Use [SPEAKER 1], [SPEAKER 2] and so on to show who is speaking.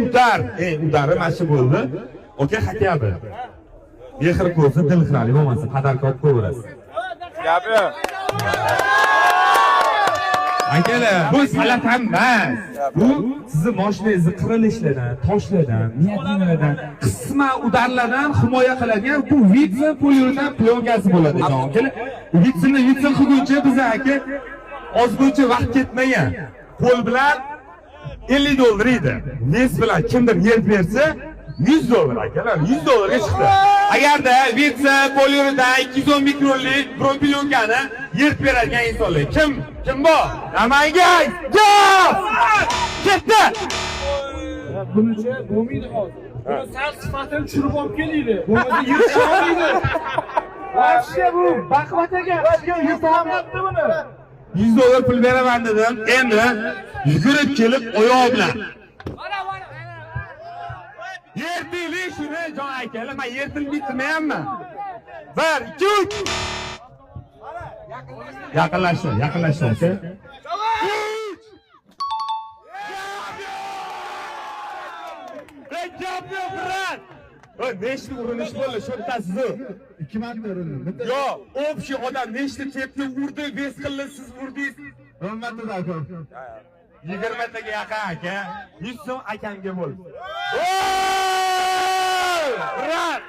[SPEAKER 1] udar. Udari mana shu bo'ldi. Oka xatyabi. Mehr ko'rsa dil xirali bo'lmasa, qadarkor qo'yaverasiz.
[SPEAKER 2] Gapi.
[SPEAKER 1] Akalar, bu salat ham emas. Bu sizni mashinangizni qirilishlardan, toshlardan, niyatlardan, qisman udarlardan himoya qiladigan bu vitsin poliuretan plyonkasi bo'ladi, akalar. Vitsin qilguncha biz aka ozguncha vaqt ketmagan. Qo'l bilan $50 edi. Nes bilan kimdir yer bersa $100 akalar, $100 chiqdi. Agarda vitsin poliuretan 210 mikronlik plyyonkani yirtib beradigan insonlar kim bor? Namangan! Jo'q! Ketdi!
[SPEAKER 3] Buncha bo'lmaydi hozir. Buni sal sifatini tushirib olib kelingdi. Bo'lmasa yirtish olmaydi. Vashya bu baqvataga yirtolmayapti buni.
[SPEAKER 1] $100 pul beraman dedim. Endi yugurib kelib oyoq bilan. Yertili shuni jon akalar, men yertilib bitmayapman. 1 2 3. Yaqinlashdi aka. Champion brat. Nechta urinish bo'ldi, shu bittasi.
[SPEAKER 4] 2 marta urindim.
[SPEAKER 1] Yo, общий odam nechta tepdi, urdi, bes qildi, siz urdingiz.
[SPEAKER 4] 10 marta aka.
[SPEAKER 1] 20 taga yaqin aka. 100 so'm akamga bo'ldi. Brat!